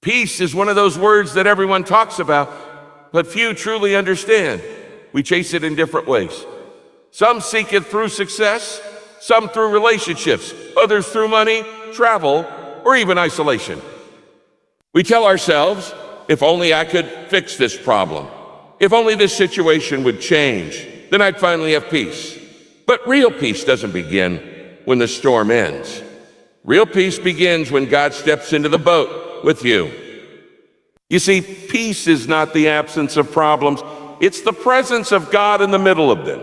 Peace is one of those words that everyone talks about, but few truly understand. We chase it in different ways. Some seek it through success, some through relationships, others through money, travel, or even isolation. We tell ourselves, if only I could fix this problem, if only this situation would change, then I'd finally have peace. But real peace doesn't begin when the storm ends. Real peace begins when God steps into the boat with you. You see, peace is not the absence of problems, it's the presence of God in the middle of them.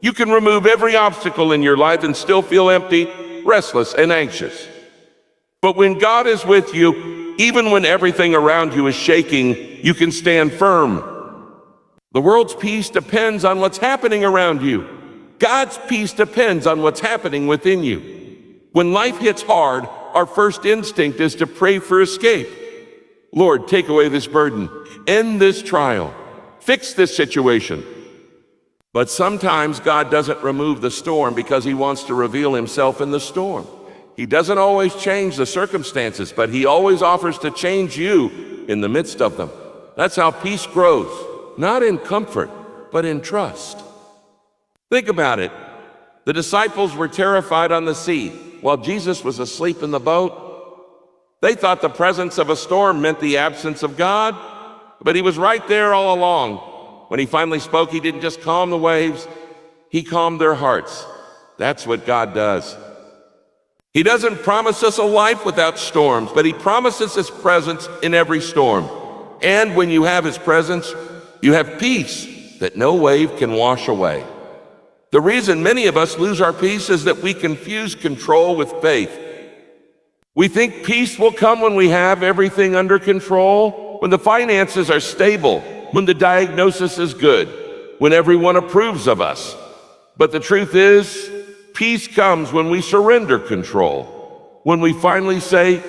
You can remove every obstacle in your life and still feel empty, restless, and anxious. But when God is with you, even when everything around you is shaking, you can stand firm. The world's peace depends on what's happening around you. God's peace depends on what's happening within you. When life hits hard, our first instinct is to pray for escape. Lord, take away this burden, end this trial, fix this situation. But sometimes God doesn't remove the storm because he wants to reveal himself in the storm. He doesn't always change the circumstances, but he always offers to change you in the midst of them. That's how peace grows, not in comfort, but in trust. Think about it. The disciples were terrified on the sea while Jesus was asleep in the boat. They thought the presence of a storm meant the absence of God, but he was right there all along. When he finally spoke, he didn't just calm the waves, he calmed their hearts. That's what God does. He doesn't promise us a life without storms, but he promises his presence in every storm. And when you have his presence, you have peace that no wave can wash away. The reason many of us lose our peace is that we confuse control with faith. We think peace will come when we have everything under control, when the finances are stable, when the diagnosis is good, when everyone approves of us. But the truth is, peace comes when we surrender control, when we finally say,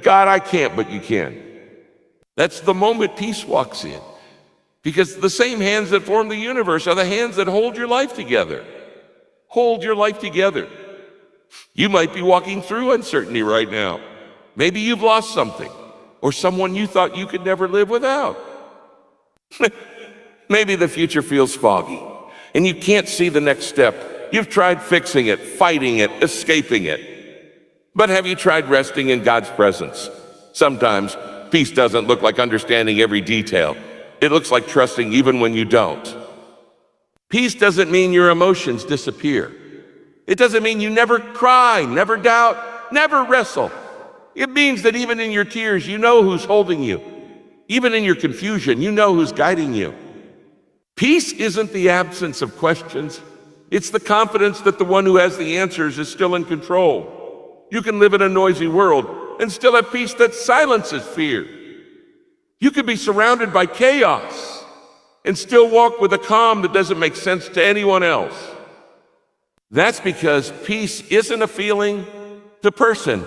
God, I can't, but you can. That's the moment peace walks in, because the same hands that form the universe are the hands that hold your life together. Hold your life together. You might be walking through uncertainty right now. Maybe you've lost something, or someone you thought you could never live without. Maybe the future feels foggy, and you can't see the next step. You've tried fixing it, fighting it, escaping it. But have you tried resting in God's presence? Sometimes peace doesn't look like understanding every detail. It looks like trusting even when you don't. Peace doesn't mean your emotions disappear. It doesn't mean you never cry, never doubt, never wrestle. It means that even in your tears, you know who's holding you. Even in your confusion, you know who's guiding you. Peace isn't the absence of questions. It's the confidence that the one who has the answers is still in control. You can live in a noisy world and still have peace that silences fear. You can be surrounded by chaos and still walk with a calm that doesn't make sense to anyone else. That's because peace isn't a feeling, it's a person.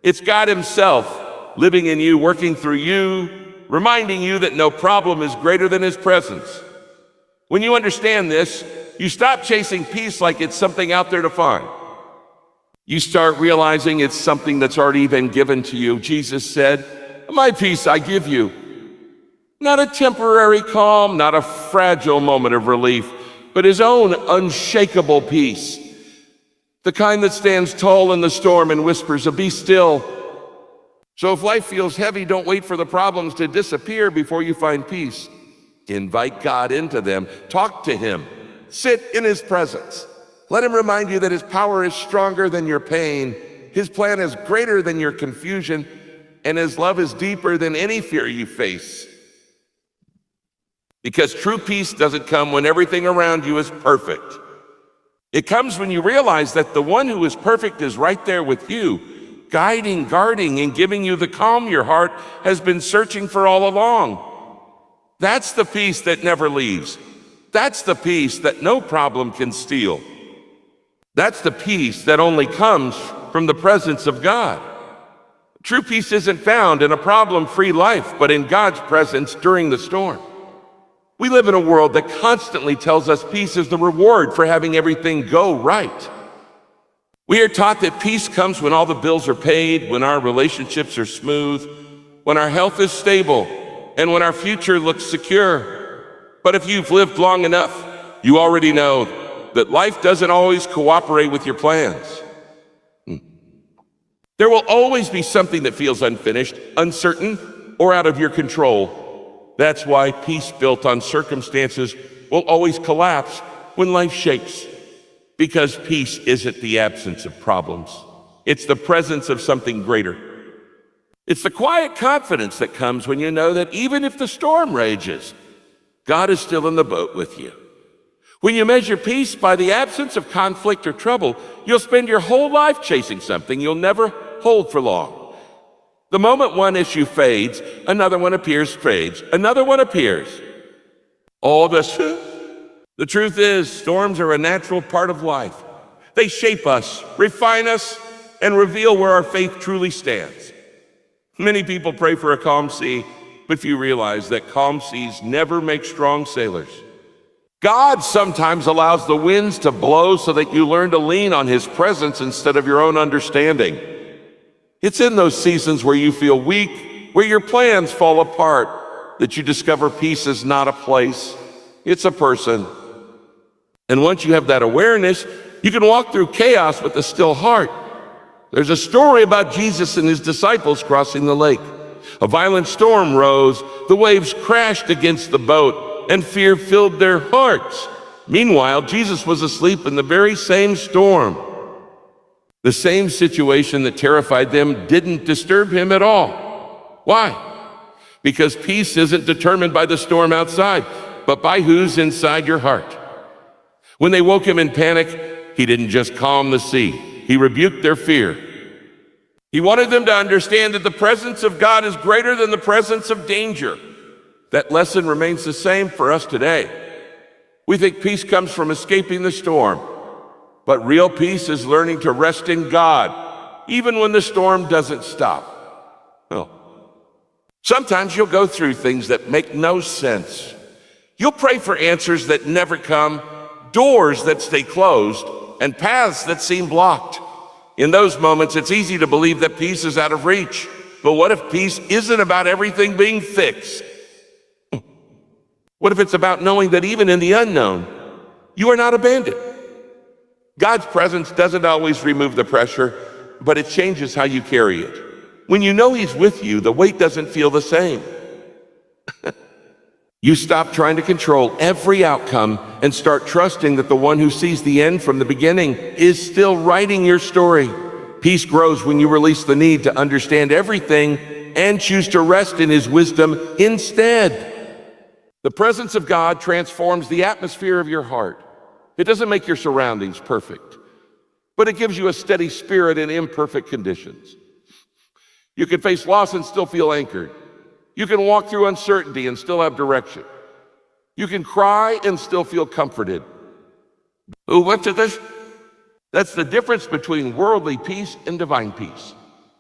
It's God himself living in you, working through you, reminding you that no problem is greater than his presence. When you understand this, you stop chasing peace like it's something out there to find. You start realizing it's something that's already been given to you. Jesus said, "My peace I give you." Not a temporary calm, not a fragile moment of relief, but his own unshakable peace. The kind that stands tall in the storm and whispers, "Be still." So if life feels heavy, don't wait for the problems to disappear before you find peace. Invite God into them. Talk to him. Sit in his presence. Let him remind you that his power is stronger than your pain. His plan is greater than your confusion, and his love is deeper than any fear you face. Because true peace doesn't come when everything around you is perfect. It comes when you realize that the one who is perfect is right there with you, guiding, guarding, and giving you the calm your heart has been searching for all along. That's the peace that never leaves. That's the peace that no problem can steal. That's the peace that only comes from the presence of God. True peace isn't found in a problem-free life, but in God's presence during the storm. We live in a world that constantly tells us peace is the reward for having everything go right. We are taught that peace comes when all the bills are paid, when our relationships are smooth, when our health is stable, and when our future looks secure. But if you've lived long enough, you already know that life doesn't always cooperate with your plans. There will always be something that feels unfinished, uncertain, or out of your control. That's why peace built on circumstances will always collapse when life shakes. Because peace isn't the absence of problems. It's the presence of something greater. It's the quiet confidence that comes when you know that even if the storm rages, God is still in the boat with you. When you measure peace by the absence of conflict or trouble, you'll spend your whole life chasing something you'll never hold for long. The moment one issue fades, another one appears, fades, another one appears. All this. The truth is, storms are a natural part of life. They shape us, refine us, and reveal where our faith truly stands. Many people pray for a calm sea, but few realize that calm seas never make strong sailors. God sometimes allows the winds to blow so that you learn to lean on His presence instead of your own understanding. It's in those seasons where you feel weak, where your plans fall apart, that you discover peace is not a place, it's a person. And once you have that awareness, you can walk through chaos with a still heart. There's a story about Jesus and His disciples crossing the lake. A violent storm rose, the waves crashed against the boat, and fear filled their hearts. Meanwhile, Jesus was asleep in the very same storm. The same situation that terrified them didn't disturb Him at all. Why? Because peace isn't determined by the storm outside, but by who's inside your heart. When they woke Him in panic, He didn't just calm the sea. He rebuked their fear. He wanted them to understand that the presence of God is greater than the presence of danger. That lesson remains the same for us today. We think peace comes from escaping the storm, but real peace is learning to rest in God, even when the storm doesn't stop. Well, sometimes you'll go through things that make no sense. You'll pray for answers that never come, doors that stay closed, and paths that seem blocked. In those moments, it's easy to believe that peace is out of reach. But what if peace isn't about everything being fixed? What if it's about knowing that even in the unknown, you are not abandoned? God's presence doesn't always remove the pressure, but it changes how you carry it. When you know He's with you, the weight doesn't feel the same. You stop trying to control every outcome and start trusting that the one who sees the end from the beginning is still writing your story. Peace grows when you release the need to understand everything and choose to rest in His wisdom instead. The presence of God transforms the atmosphere of your heart. It doesn't make your surroundings perfect, but it gives you a steady spirit in imperfect conditions. You can face loss and still feel anchored. You can walk through uncertainty and still have direction. You can cry and still feel comforted. Who went to this? That's the difference between worldly peace and divine peace.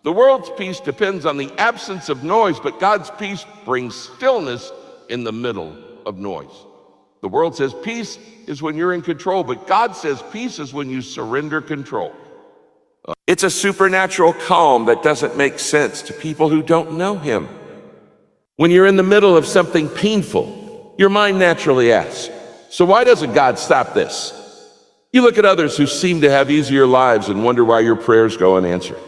The world's peace depends on the absence of noise, but God's peace brings stillness in the middle of noise. The world says peace is when you're in control, but God says peace is when you surrender control. It's a supernatural calm that doesn't make sense to people who don't know Him. When you're in the middle of something painful, your mind naturally asks, so why doesn't God stop this? You look at others who seem to have easier lives and wonder why your prayers go unanswered.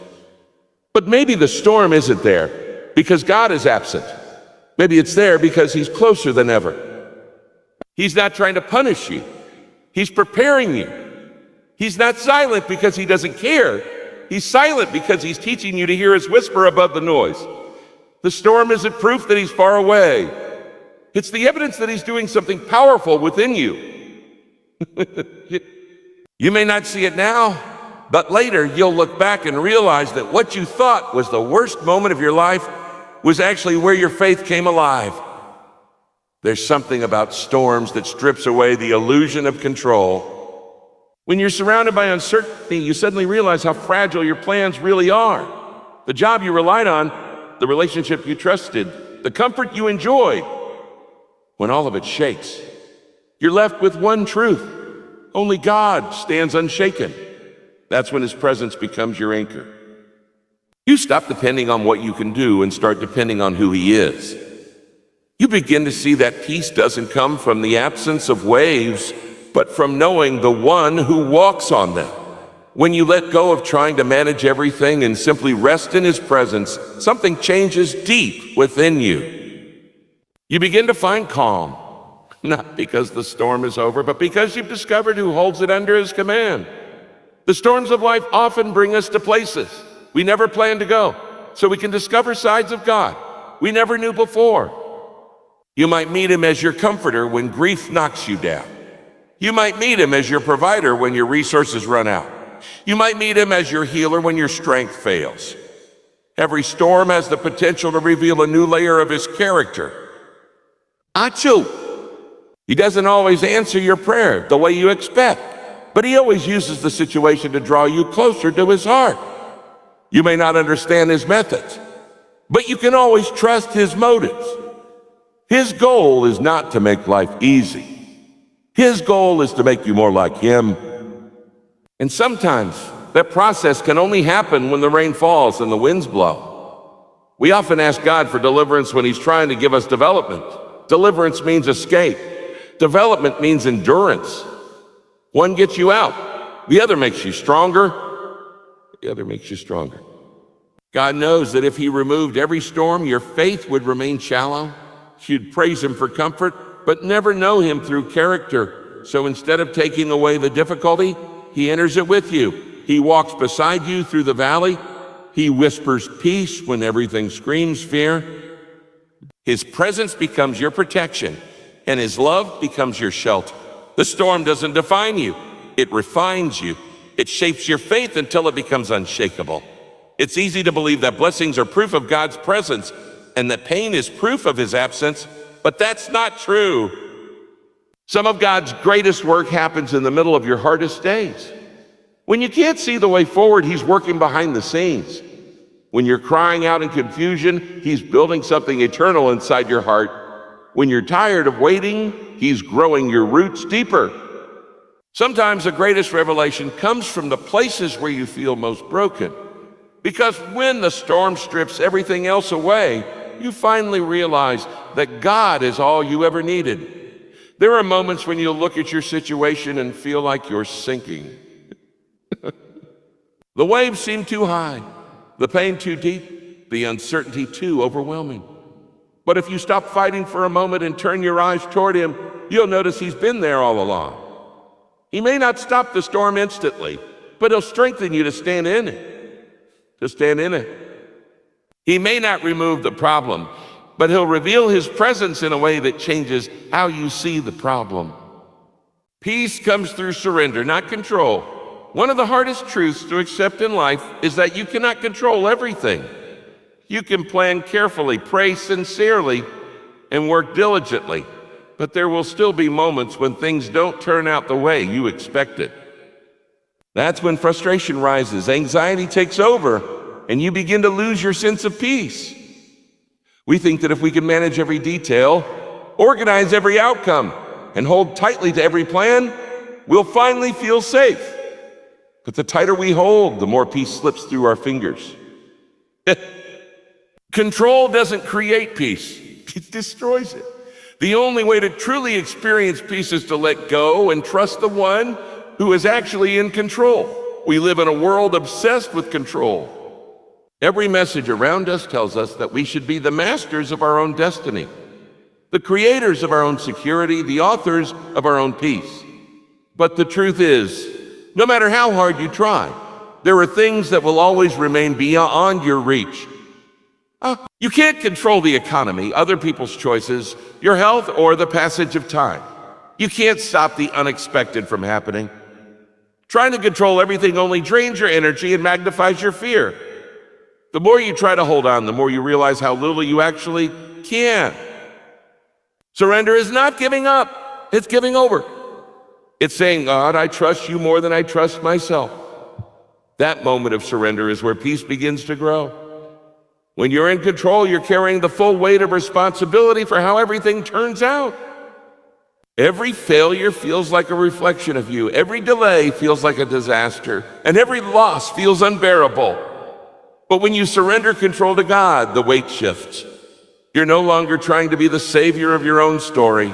But maybe the storm isn't there because God is absent. Maybe it's there because He's closer than ever. He's not trying to punish you. He's preparing you. He's not silent because He doesn't care. He's silent because He's teaching you to hear His whisper above the noise. The storm isn't proof that He's far away. It's the evidence that He's doing something powerful within you. You may not see it now, but later you'll look back and realize that what you thought was the worst moment of your life was actually where your faith came alive. There's something about storms that strips away the illusion of control. When you're surrounded by uncertainty, you suddenly realize how fragile your plans really are. The job you relied on, the relationship you trusted, the comfort you enjoyed. When all of it shakes, you're left with one truth. Only God stands unshaken. That's when His presence becomes your anchor. You stop depending on what you can do and start depending on who He is. You begin to see that peace doesn't come from the absence of waves, but from knowing the one who walks on them. When you let go of trying to manage everything and simply rest in His presence, something changes deep within you. You begin to find calm, not because the storm is over, but because you've discovered who holds it under His command. The storms of life often bring us to places we never planned to go, so we can discover sides of God we never knew before. You might meet Him as your comforter when grief knocks you down. You might meet Him as your provider when your resources run out. You might meet Him as your healer when your strength fails. Every storm has the potential to reveal a new layer of His character. Achoo! He doesn't always answer your prayer the way you expect, but He always uses the situation to draw you closer to His heart. You may not understand His methods, but you can always trust His motives. His goal is not to make life easy. His goal is to make you more like Him. And sometimes that process can only happen when the rain falls and the winds blow. We often ask God for deliverance when He's trying to give us development. Deliverance means escape. Development means endurance. One gets you out. The other makes you stronger. The other makes you stronger. God knows that if He removed every storm, your faith would remain shallow. You'd praise Him for comfort, but never know Him through character. So instead of taking away the difficulty, He enters it with you. He walks beside you through the valley. He whispers peace when everything screams fear. His presence becomes your protection, and His love becomes your shelter. The storm doesn't define you. It refines you. It shapes your faith until it becomes unshakable. It's easy to believe that blessings are proof of God's presence and that pain is proof of His absence, but that's not true. Some of God's greatest work happens in the middle of your hardest days. When you can't see the way forward, He's working behind the scenes. When you're crying out in confusion, He's building something eternal inside your heart. When you're tired of waiting, He's growing your roots deeper. Sometimes the greatest revelation comes from the places where you feel most broken. Because when the storm strips everything else away, you finally realize that God is all you ever needed. There are moments when you'll look at your situation and feel like you're sinking. The waves seem too high, the pain too deep, the uncertainty too overwhelming. But if you stop fighting for a moment and turn your eyes toward Him, you'll notice He's been there all along. He may not stop the storm instantly, but He'll strengthen you to stand in it. He may not remove the problem, but He'll reveal His presence in a way that changes how you see the problem. Peace comes through surrender, not control. One of the hardest truths to accept in life is that you cannot control everything. You can plan carefully, pray sincerely, and work diligently, but there will still be moments when things don't turn out the way you expected. That's when frustration rises, anxiety takes over, and you begin to lose your sense of peace. We think that if we can manage every detail, organize every outcome, and hold tightly to every plan, we'll finally feel safe. But the tighter we hold, the more peace slips through our fingers. Control doesn't create peace, it destroys it. The only way to truly experience peace is to let go and trust the one who is actually in control. We live in a world obsessed with control. Every message around us tells us that we should be the masters of our own destiny, the creators of our own security, the authors of our own peace. But the truth is, no matter how hard you try, there are things that will always remain beyond your reach. You can't control the economy, other people's choices, your health, or the passage of time. You can't stop the unexpected from happening. Trying to control everything only drains your energy and magnifies your fear. The more you try to hold on, the more you realize how little you actually can. Surrender is not giving up, it's giving over. It's saying, God, I trust you more than I trust myself. That moment of surrender is where peace begins to grow. When you're in control, you're carrying the full weight of responsibility for how everything turns out. Every failure feels like a reflection of you. Every delay feels like a disaster. And every loss feels unbearable. But when you surrender control to God, the weight shifts. You're no longer trying to be the savior of your own story.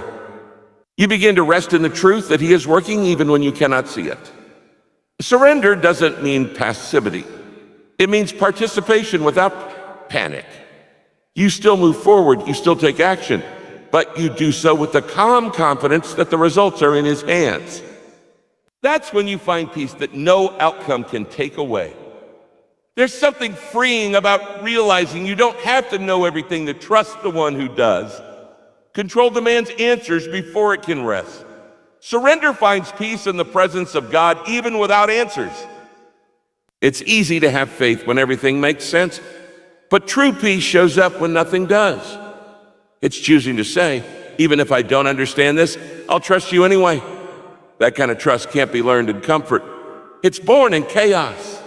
You begin to rest in the truth that He is working even when you cannot see it. Surrender doesn't mean passivity. It means participation without panic. You still move forward, you still take action, but you do so with the calm confidence that the results are in His hands. That's when you find peace that no outcome can take away. There's something freeing about realizing you don't have to know everything to trust the one who does. Control demands answers before it can rest. Surrender finds peace in the presence of God even without answers. It's easy to have faith when everything makes sense, but true peace shows up when nothing does. It's choosing to say, even if I don't understand this, I'll trust you anyway. That kind of trust can't be learned in comfort. It's born in chaos.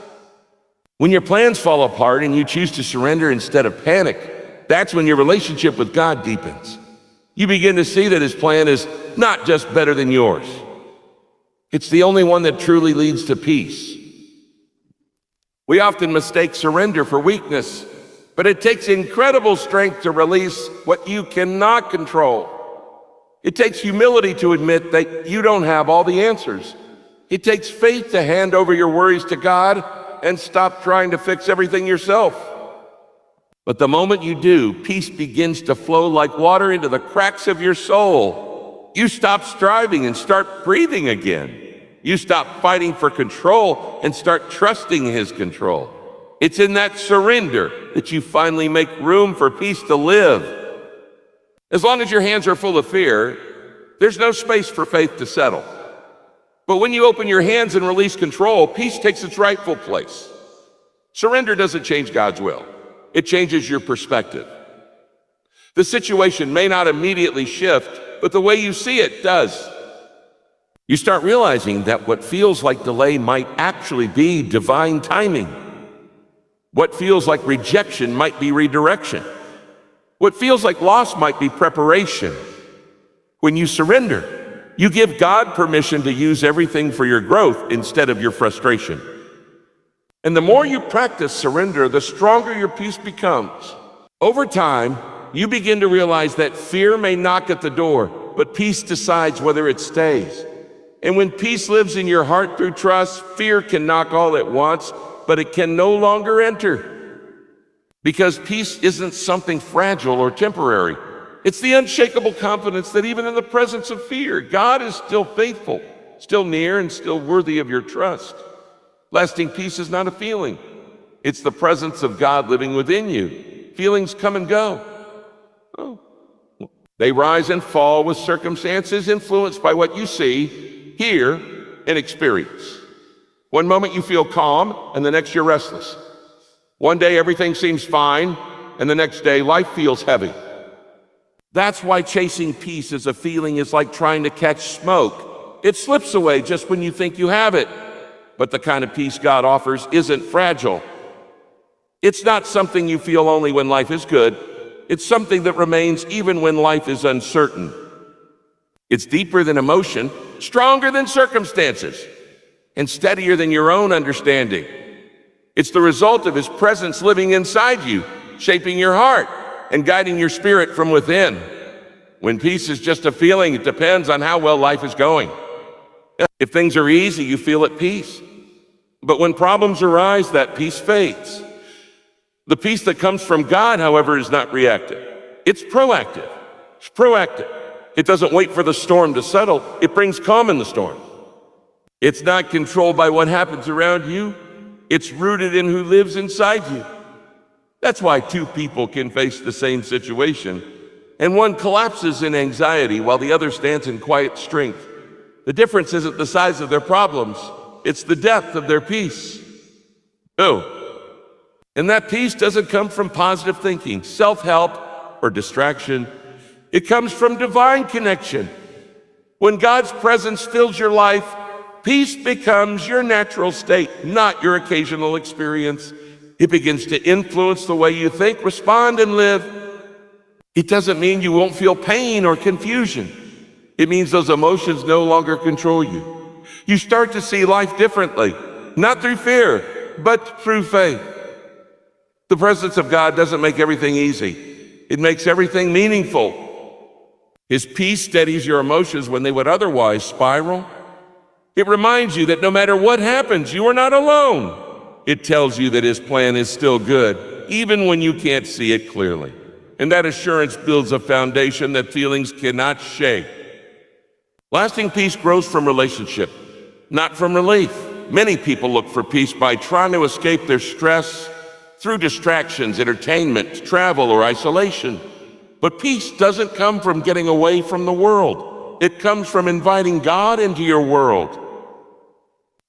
When your plans fall apart and you choose to surrender instead of panic, that's when your relationship with God deepens. You begin to see that His plan is not just better than yours. It's the only one that truly leads to peace. We often mistake surrender for weakness, but it takes incredible strength to release what you cannot control. It takes humility to admit that you don't have all the answers. It takes faith to hand over your worries to God and stop trying to fix everything yourself. But the moment you do, peace begins to flow like water into the cracks of your soul. You stop striving and start breathing again. You stop fighting for control and start trusting His control. It's in that surrender that you finally make room for peace to live. As long as your hands are full of fear, there's no space for faith to settle. But when you open your hands and release control, peace takes its rightful place. Surrender doesn't change God's will. It changes your perspective. The situation may not immediately shift, but the way you see it does. You start realizing that what feels like delay might actually be divine timing. What feels like rejection might be redirection. What feels like loss might be preparation. When you surrender, you give God permission to use everything for your growth instead of your frustration. And the more you practice surrender, the stronger your peace becomes. Over time, you begin to realize that fear may knock at the door, but peace decides whether it stays. And when peace lives in your heart through trust, fear can knock all at once, but it can no longer enter. Because peace isn't something fragile or temporary. It's the unshakable confidence that even in the presence of fear, God is still faithful, still near, and still worthy of your trust. Lasting peace is not a feeling. It's the presence of God living within you. Feelings come and go. They rise and fall with circumstances influenced by what you see, hear, and experience. One moment you feel calm, and the next you're restless. One day everything seems fine, and the next day life feels heavy. That's why chasing peace as a feeling is like trying to catch smoke. It slips away just when you think you have it. But the kind of peace God offers isn't fragile. It's not something you feel only when life is good. It's something that remains even when life is uncertain. It's deeper than emotion, stronger than circumstances, and steadier than your own understanding. It's the result of His presence living inside you, shaping your heart and guiding your spirit from within. When peace is just a feeling, it depends on how well life is going. If things are easy, you feel at peace. But when problems arise, that peace fades. The peace that comes from God, however, is not reactive. It's proactive. It's proactive. It doesn't wait for the storm to settle. It brings calm in the storm. It's not controlled by what happens around you. It's rooted in who lives inside you. That's why two people can face the same situation, and one collapses in anxiety while the other stands in quiet strength. The difference isn't the size of their problems, it's the depth of their peace. And that peace doesn't come from positive thinking, self-help, or distraction. It comes from divine connection. When God's presence fills your life, peace becomes your natural state, not your occasional experience. It begins to influence the way you think, respond, and live. It doesn't mean you won't feel pain or confusion. It means those emotions no longer control you. You start to see life differently, not through fear, but through faith. The presence of God doesn't make everything easy. It makes everything meaningful. His peace steadies your emotions when they would otherwise spiral. It reminds you that no matter what happens, you are not alone. It tells you that his plan is still good, even when you can't see it clearly. And that assurance builds a foundation that feelings cannot shake. Lasting peace grows from relationship, not from relief. Many people look for peace by trying to escape their stress through distractions, entertainment, travel, or isolation. But peace doesn't come from getting away from the world. It comes from inviting God into your world.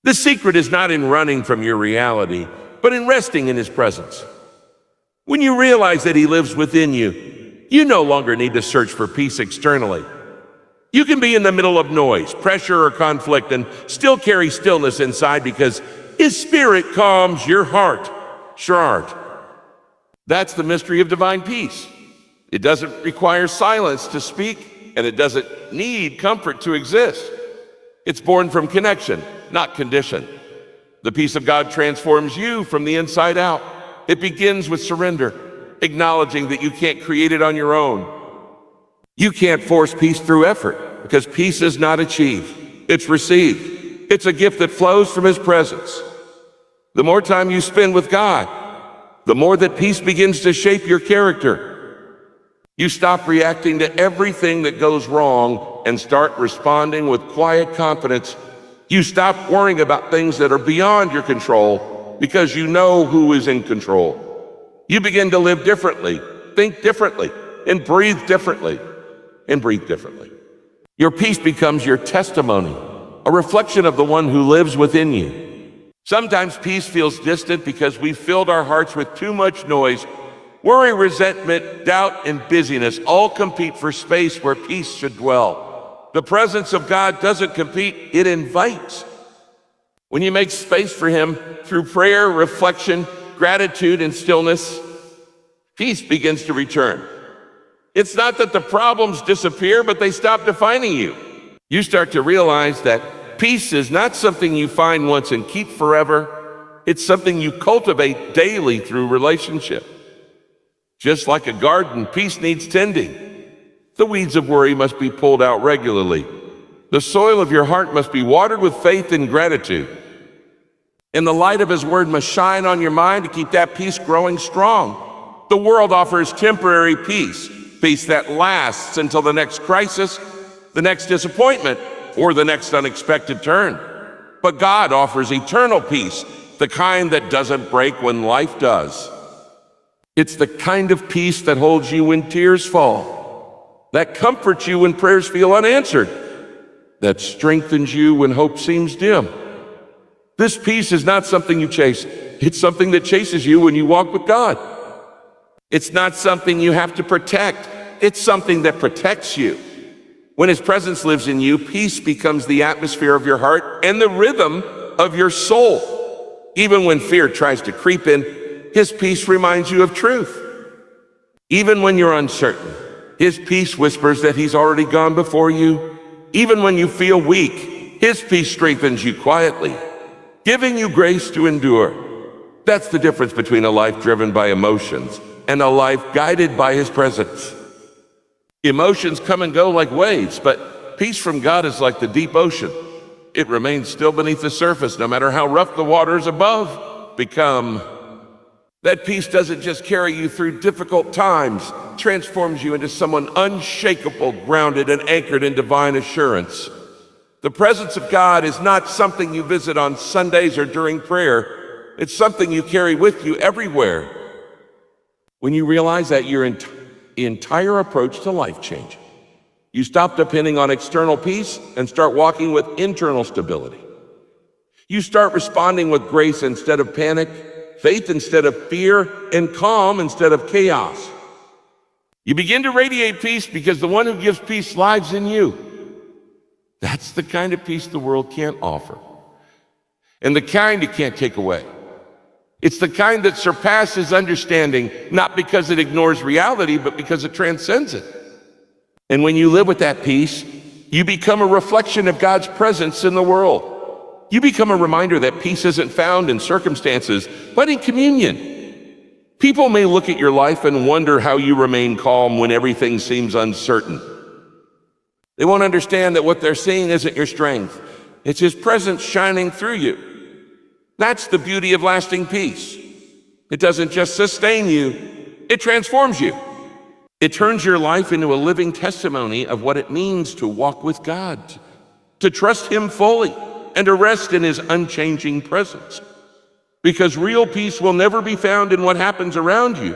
The secret is not in running from your reality, but in resting in his presence. When you realize that he lives within you, you no longer need to search for peace externally. You can be in the middle of noise, pressure, or conflict and still carry stillness inside because his spirit calms your heart. That's the mystery of divine peace. It doesn't require silence to speak, and it doesn't need comfort to exist. It's born from connection, not condition. The peace of God transforms you from the inside out. It begins with surrender, acknowledging that you can't create it on your own. You can't force peace through effort, because peace is not achieved. It's received. It's a gift that flows from his presence. The more time you spend with God, the more that peace begins to shape your character. You stop reacting to everything that goes wrong and start responding with quiet confidence. You stop worrying about things that are beyond your control because you know who is in control. You begin to live differently, think differently, and breathe differently. Your peace becomes your testimony, a reflection of the one who lives within you. Sometimes peace feels distant because we've filled our hearts with too much noise. Worry, resentment, doubt, and busyness all compete for space where peace should dwell. The presence of God doesn't compete, it invites. When you make space for him through prayer, reflection, gratitude, and stillness, peace begins to return. It's not that the problems disappear, but they stop defining you. You start to realize that peace is not something you find once and keep forever. It's something you cultivate daily through relationship. Just like a garden, peace needs tending. The weeds of worry must be pulled out regularly. The soil of your heart must be watered with faith and gratitude. And the light of his word must shine on your mind to keep that peace growing strong. The world offers temporary peace that lasts until the next crisis, the next disappointment, or the next unexpected turn. But God offers eternal peace, the kind that doesn't break when life does. It's the kind of peace that holds you when tears fall, that comforts you when prayers feel unanswered, that strengthens you when hope seems dim. This peace is not something you chase. It's something that chases you when you walk with God. It's not something you have to protect. It's something that protects you. When his presence lives in you, peace becomes the atmosphere of your heart and the rhythm of your soul. Even when fear tries to creep in, his peace reminds you of truth. Even when you're uncertain, his peace whispers that he's already gone before you. Even when you feel weak, his peace strengthens you quietly, giving you grace to endure. That's the difference between a life driven by emotions and a life guided by his presence. Emotions come and go like waves, but peace from God is like the deep ocean. It remains still beneath the surface, no matter how rough the waters above become. That peace doesn't just carry you through difficult times, transforms you into someone unshakable, grounded, and anchored in divine assurance. The presence of God is not something you visit on Sundays or during prayer. It's something you carry with you everywhere. When you realize that your entire approach to life changes, you stop depending on external peace and start walking with internal stability. You start responding with grace instead of panic, faith instead of fear, and calm instead of chaos. You begin to radiate peace because the one who gives peace lives in you. That's the kind of peace the world can't offer, and the kind it can't take away. It's the kind that surpasses understanding, not because it ignores reality, but because it transcends it. And when you live with that peace, you become a reflection of God's presence in the world. You become a reminder that peace isn't found in circumstances, but in communion. People may look at your life and wonder how you remain calm when everything seems uncertain. They won't understand that what they're seeing isn't your strength. It's His presence shining through you. That's the beauty of lasting peace. It doesn't just sustain you, it transforms you. It turns your life into a living testimony of what it means to walk with God, to trust Him fully, and to rest in His unchanging presence. Because real peace will never be found in what happens around you.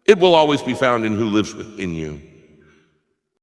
It will always be found in who lives within you.